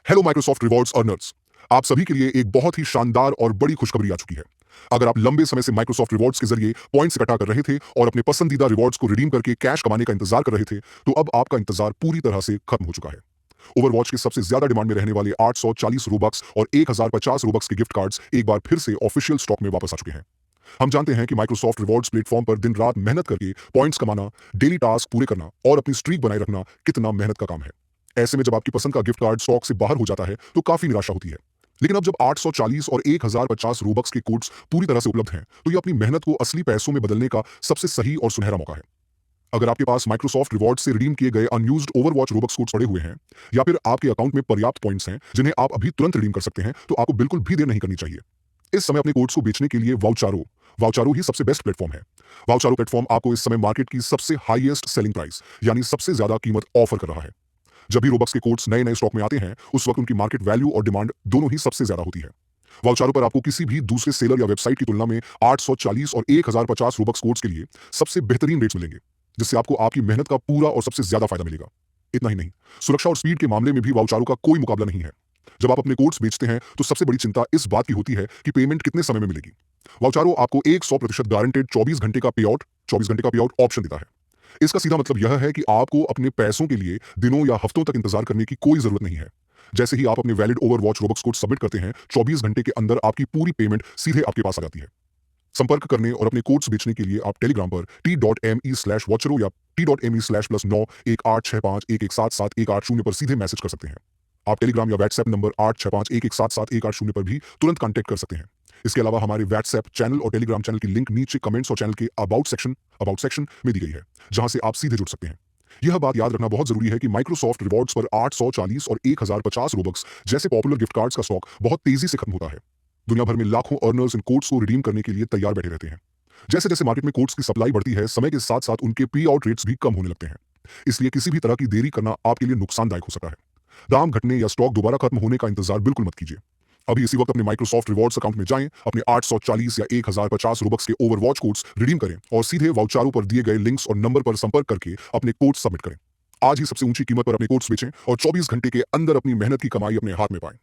Hello Microsoft rewards earners. आप सभी के लिए एक बहुत ही शानदार और बड़ी खुशखबरी आ चुकी है। अगर आप लंबे समय से माइक्रोसॉफ्ट रिवॉर्ड्स के जरिए पॉइंट्स इकट्ठा कर रहे थे और अपने पसंदीदा रिवॉर्ड्स को रिडीम करके कैश कमाने का इंतजार कर रहे थे, तो अब आपका इंतजार पूरी तरह से खत्म हो चुका है। ओवरवॉच के सबसे ज्यादा डिमांड में रहने वाले 840 रोबक्स और 1050 रोबक्स के गिफ्ट कार्ड्स एक बार फिर से ऑफिशियल स्टॉक में वापस आ चुके हैं। हम जानते हैं कि माइक्रोसॉफ्ट रिवॉर्ड्स प्लेटफॉर्म पर दिन रात मेहनत करके पॉइंट्स कमाना, डेली टास्क पूरे करना और अपनी स्ट्रीक बनाए रखना कितना मेहनत का काम है। ऐसे में जब आपकी पसंद का गिफ्ट कार्ड स्टॉक से बाहर हो जाता है तो काफी निराशा होती है। लेकिन अब जब 840 और 1050 रोबक्स के कोड्स पूरी तरह से उपलब्ध हैं, तो ये अपनी मेहनत को असली पैसों में बदलने का सबसे सही और सुनहरा मौका है। अगर आपके पास माइक्रोसॉफ्ट रिवॉर्ड से रिडीम किए गए अनयूज्ड ओवरवॉच रोबक्स कोड्स पड़े हुए हैं, या फिर आपके अकाउंट में पर्याप्त पॉइंट्स हैं जिन्हें आप अभी तुरंत रिडीम कर सकते हैं, तो आपको बिल्कुल भी देर नहीं करनी चाहिए। इस समय अपने कोड्स को बेचने के लिए वाउचारो वाउचारो ही सबसे बेस्ट प्लेटफॉर्म है। वाउचारो प्लेटफॉर्म आपको इस समय मार्केट की सबसे हाईएस्ट सेलिंग प्राइस यानी सबसे ज्यादा कीमत ऑफर कर रहा है। जब भी रोबक्स के कोड्स नए नए स्टॉक में आते हैं, उस वक्त उनकी मार्केट वैल्यू और डिमांड दोनों ही सबसे ज्यादा होती है। वाउचारो पर आपको किसी भी दूसरे सेलर या वेबसाइट की तुलना में 840 और 1050 रोबक्स कोड्स के लिए सबसे बेहतरीन रेट्स मिलेंगे, जिससे आपको आपकी मेहनत का पूरा और सबसे ज्यादा फायदा मिलेगा। इतना ही नहीं, सुरक्षा और स्पीड के मामले में भी वाउचारो का कोई मुकाबला नहीं है। जब आप अपने कोड्स बेचते हैं तो सबसे बड़ी चिंता इस बात की होती है कि पेमेंट कितने समय में मिलेगी। वाउचारो आपको 100% गारंटेड 24 घंटे का पे आउट ऑप्शन देता है। इसका सीधा मतलब यह है कि आपको अपने पैसों के लिए दिनों या हफ्तों तक इंतजार करने की कोई जरूरत नहीं है। जैसे ही आप अपने valid Overwatch Robux code submit करते हैं, 24 घंटे के अंदर आपकी पूरी पेमेंट सीधे आपके पास आ जाती है। संपर्क करने और अपने कोड्स बेचने के लिए आप टेलीग्राम पर t.me/watchero या t.me/+9 18651177 पर सीधे मैसेज कर सकते हैं। आप टेलीग्राम या व्हाट्सएप नंबर 8651177180 पर भी तुरंत कांटेक्ट कर सकते हैं। इसके अलावा हमारे व्हाट्सएप चैनल और टेलीग्राम चैनल की लिंक नीचे कमेंट्स और चैनल के अबाउट सेक्शन में दी गई है, जहां से आप सीधे जुड़ सकते हैं। यह बात याद रखना बहुत जरूरी है कि माइक्रोसॉफ्ट रिवॉर्ड्स पर 840 और 1050 रोबक्स जैसे पॉपुलर गिफ्ट कार्ड्स का स्टॉक बहुत तेजी से खत्म होता है। दुनिया भर में लाखों अर्नर्स इन कोड्स को रिडीम करने के लिए तैयार बैठे रहते हैं। जैसे जैसे मार्केट में कोड्स की सप्लाई बढ़ती है, समय के साथ साथ उनके पे आउट रेट्स भी कम होने लगते हैं। इसलिए किसी भी तरह की देरी करना आपके लिए नुकसानदायक हो सकता है। दाम घटने या स्टॉक दोबारा खत्म होने का इंतजार बिल्कुल मत कीजिए। अभी इसी वक्त अपने माइक्रोसॉफ्ट रिवॉर्ड्स अकाउंट में जाएं, अपने 840 या 1050 रोबक्स के ओवरवॉच कोड्स रिडीम करें और सीधे वाउचारो पर दिए गए लिंक्स और नंबर पर संपर्क करके अपने कोड्स सबमिट करें। आज ही सबसे ऊंची कीमत पर अपने कोड्स बेचें और 24 घंटे के अंदर अपनी मेहनत की कमाई अपने हाथ में पाएं।